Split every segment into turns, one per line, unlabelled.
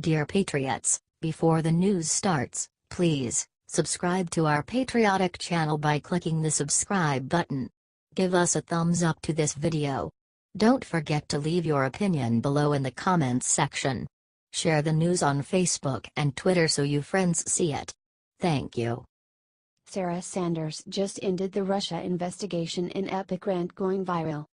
Dear Patriots, before the news starts, please subscribe to our patriotic channel by clicking the subscribe button. Give us a thumbs up to this video. Don't forget to leave your opinion below in the comments section. Share the news on Facebook and Twitter so you friends see it. Thank you.
Sass Sanders just ended the Russia investigation in epic rant going viral.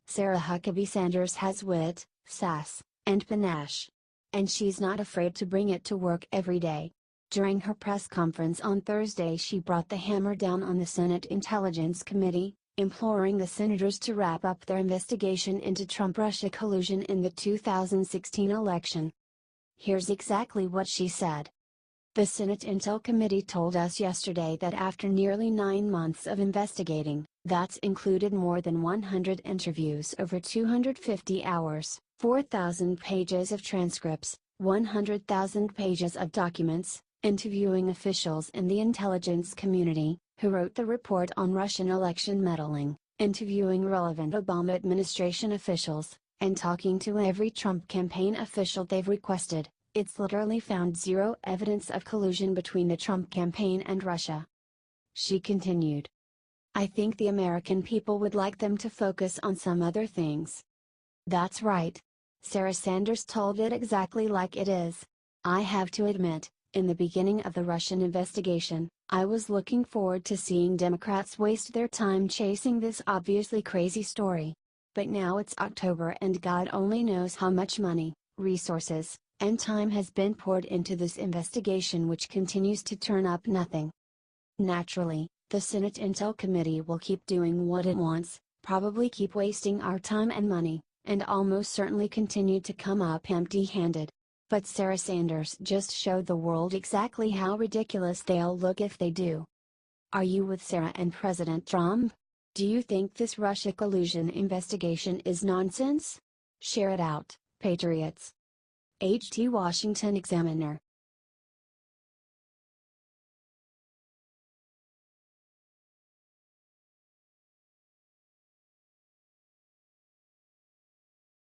Sarah Huckabee Sanders has wit, sass, and panache. And she's not afraid to bring it to work every day. During her press conference on Thursday, she brought the hammer down on the Senate Intelligence Committee, imploring the senators to wrap up their investigation into Trump-Russia collusion in the 2016 election. Here's exactly what she said. The Senate Intel Committee told us yesterday that after nearly 9 months of investigating, that's included more than 100 interviews over 250 hours, 4,000 pages of transcripts, 100,000 pages of documents, interviewing officials in the intelligence community, who wrote the report on Russian election meddling, interviewing relevant Obama administration officials, and talking to every Trump campaign official they've requested. It's literally found zero evidence of collusion between the Trump campaign and Russia. She continued. I think the American people would like them to focus on some other things. That's right. Sass Sanders told it exactly like it is. I have to admit, in the beginning of the Russian investigation, I was looking forward to seeing Democrats waste their time chasing this obviously crazy story. But now it's October and God only knows how much money, resources, and time has been poured into this investigation, which continues to turn up nothing. Naturally, the Senate Intel Committee will keep doing what it wants, probably keep wasting our time and money, and almost certainly continue to come up empty-handed. But Sass Sanders just showed the world exactly how ridiculous they'll look if they do. Are you with Sarah and President Trump? Do you think this Russia collusion investigation is nonsense? Share it out, patriots. HT Washington Examiner.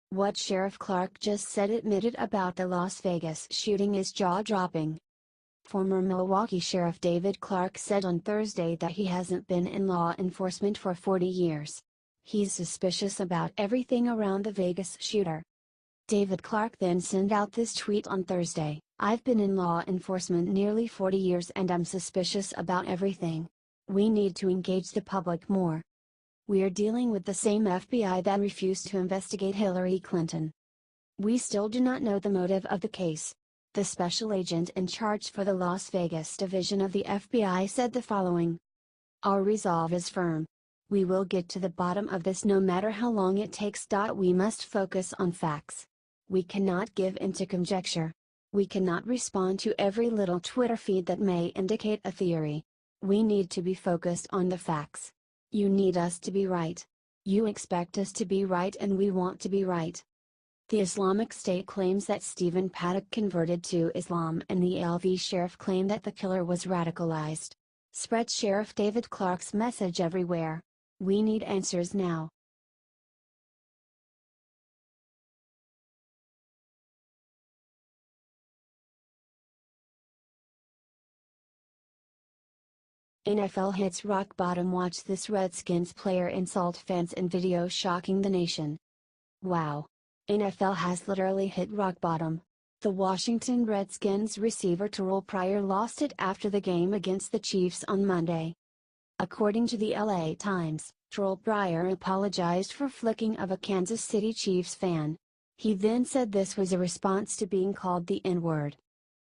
What Sheriff Clark just said admitted about the Las Vegas shooting is jaw-dropping. Former Milwaukee Sheriff David Clark said on Thursday that he hasn't been in law enforcement for 40 years. He's suspicious about everything around the Vegas shooter. David Clark then sent out this tweet on Thursday, I've been in law enforcement nearly 40 years and I'm suspicious about everything. We need to engage the public more. We're dealing with the same FBI that refused to investigate Hillary Clinton. We still do not know the motive of the case. The special agent in charge for the Las Vegas division of the FBI said the following. Our resolve is firm. We will get to the bottom of this no matter how long it takes. We must focus on facts. We cannot give in to conjecture. We cannot respond to every little Twitter feed that may indicate a theory. We need to be focused on the facts. You need us to be right. You expect us to be right and we want to be right. The Islamic State claims that Stephen Paddock converted to Islam and the LV sheriff claimed that the killer was radicalized. Spread Sheriff David Clark's message everywhere. We need answers now. NFL hits rock bottom. Watch this Redskins player insult fans in video shocking the nation. Wow. NFL has literally hit rock bottom. The Washington Redskins receiver Terrell Pryor lost it after the game against the Chiefs on Monday. According to the LA Times, Terrell Pryor apologized for flicking of a Kansas City Chiefs fan. He then said this was a response to being called the N-word.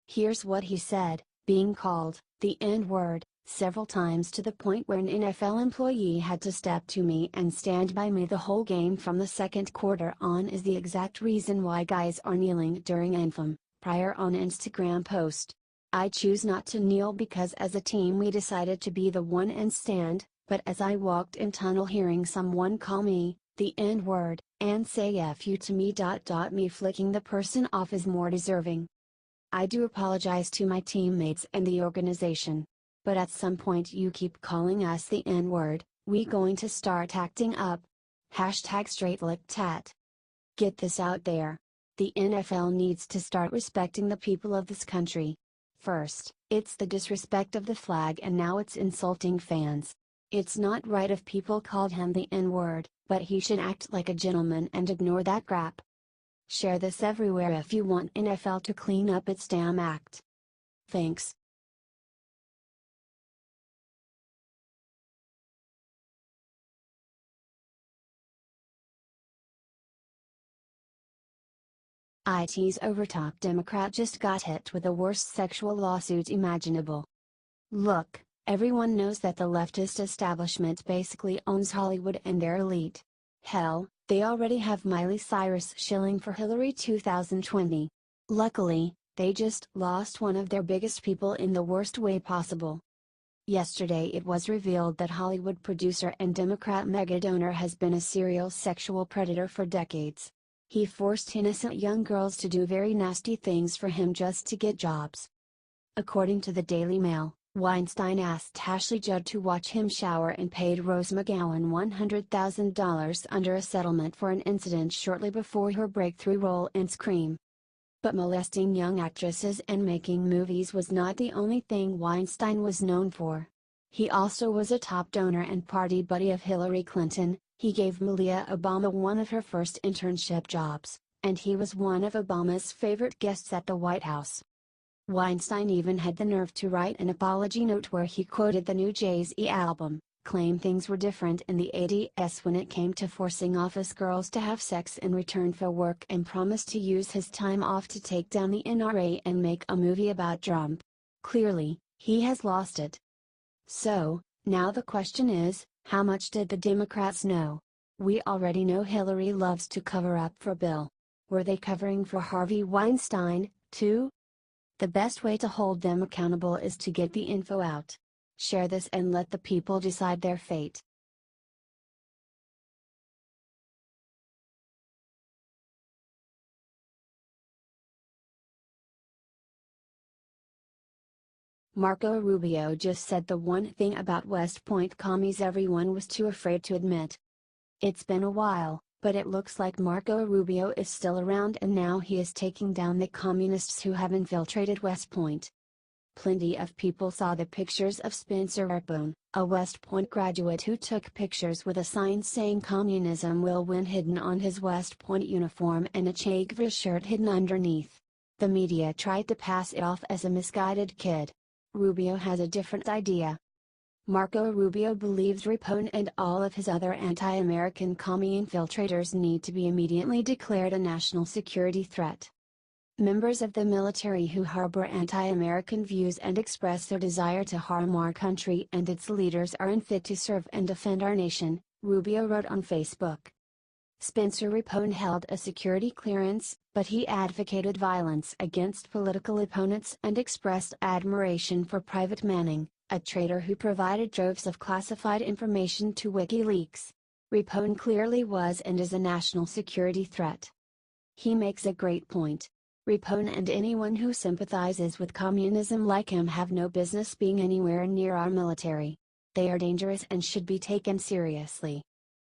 Here's what he said, being called the N-word several times to the point where an NFL employee had to step to me and stand by me the whole game from the second quarter on is the exact reason why guys are kneeling during anthem, Pryor on Instagram post. I choose not to kneel because as a team we decided to be the one and stand, but as I walked in tunnel hearing someone call me, the N-word, and say F you to me. Me flicking the person off is more deserving. I do apologize to my teammates and the organization. But at some point you keep calling us the N-word, we going to start acting up. #StraightLipTat. Get this out there. The NFL needs to start respecting the people of this country. First, it's the disrespect of the flag, and now it's insulting fans. It's not right if people called him the N-word, but he should act like a gentleman and ignore that crap. Share this everywhere if you want NFL to clean up its damn act. Thanks. IT's overtop Democrat just got hit with the worst sexual lawsuit imaginable. Look, everyone knows that the leftist establishment basically owns Hollywood and their elite. Hell, they already have Miley Cyrus shilling for Hillary 2020. Luckily, they just lost one of their biggest people in the worst way possible. Yesterday it was revealed that Hollywood producer and Democrat megadonor has been a serial sexual predator for decades. He forced innocent young girls to do very nasty things for him just to get jobs. According to the Daily Mail, Weinstein asked Ashley Judd to watch him shower and paid Rose McGowan $100,000 under a settlement for an incident shortly before her breakthrough role in Scream. But molesting young actresses and making movies was not the only thing Weinstein was known for. He also was a top donor and party buddy of Hillary Clinton. He gave Malia Obama one of her first internship jobs, and he was one of Obama's favorite guests at the White House. Weinstein even had the nerve to write an apology note where he quoted the new Jay-Z album, claimed things were different in the 80s when it came to forcing office girls to have sex in return for work, and promised to use his time off to take down the NRA and make a movie about Trump. Clearly, he has lost it. So, now the question is, how much did the Democrats know? We already know Hillary loves to cover up for Bill. Were they covering for Harvey Weinstein, too? The best way to hold them accountable is to get the info out. Share this and let the people decide their fate. Marco Rubio just said the one thing about West Point commies everyone was too afraid to admit. It's been a while, but it looks like Marco Rubio is still around, and now he is taking down the communists who have infiltrated West Point. Plenty of people saw the pictures of Spencer Rapone, a West Point graduate who took pictures with a sign saying "Communism will win" hidden on his West Point uniform and a Che Guevara shirt hidden underneath. The media tried to pass it off as a misguided kid. Rubio has a different idea. Marco Rubio believes Rapone and all of his other anti-American commie infiltrators need to be immediately declared a national security threat. Members of the military who harbor anti-American views and express their desire to harm our country and its leaders are unfit to serve and defend our nation, Rubio wrote on Facebook. Spencer Rapone held a security clearance, but he advocated violence against political opponents and expressed admiration for Private Manning, a traitor who provided droves of classified information to WikiLeaks. Rapone clearly was and is a national security threat. He makes a great point. Rapone and anyone who sympathizes with communism like him have no business being anywhere near our military. They are dangerous and should be taken seriously.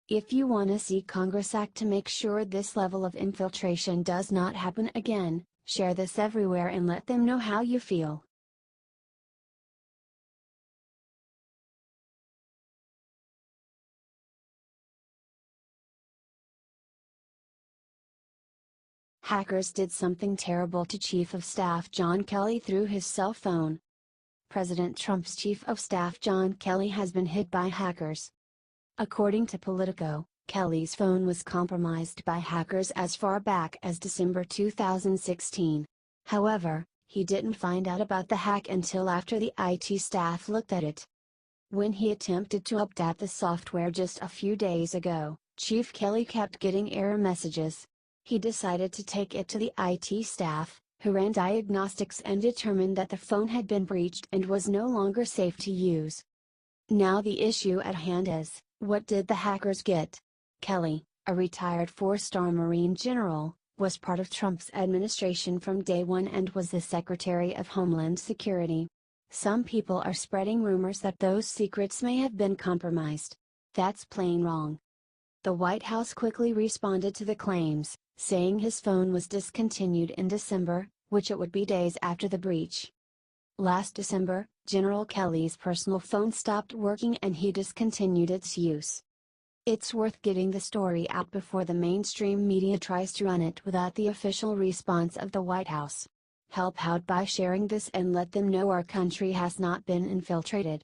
If you want to see Congress act to make sure this level of infiltration does not happen again, share this everywhere and let them know how you feel. Hackers did something terrible to Chief of Staff John Kelly through his cell phone. President Trump's Chief of Staff John Kelly has been hit by hackers. According to Politico, Kelly's phone was compromised by hackers as far back as December 2016. However, he didn't find out about the hack until after the IT staff looked at it. When he attempted to update the software just a few days ago, Chief Kelly kept getting error messages. He decided to take it to the IT staff, who ran diagnostics and determined that the phone had been breached and was no longer safe to use. Now the issue at hand is, what did the hackers get? Kelly, a retired four-star Marine general, was part of Trump's administration from day one and was the Secretary of Homeland Security. Some people are spreading rumors that those secrets may have been compromised. That's plain wrong. The White House quickly responded to the claims, saying his phone was discontinued in December, which it would be days after the breach. Last December, General Kelly's personal phone stopped working and he discontinued its use. It's worth getting the story out before the mainstream media tries to run it without the official response of the White House. Help out by sharing this and let them know our country has not been infiltrated.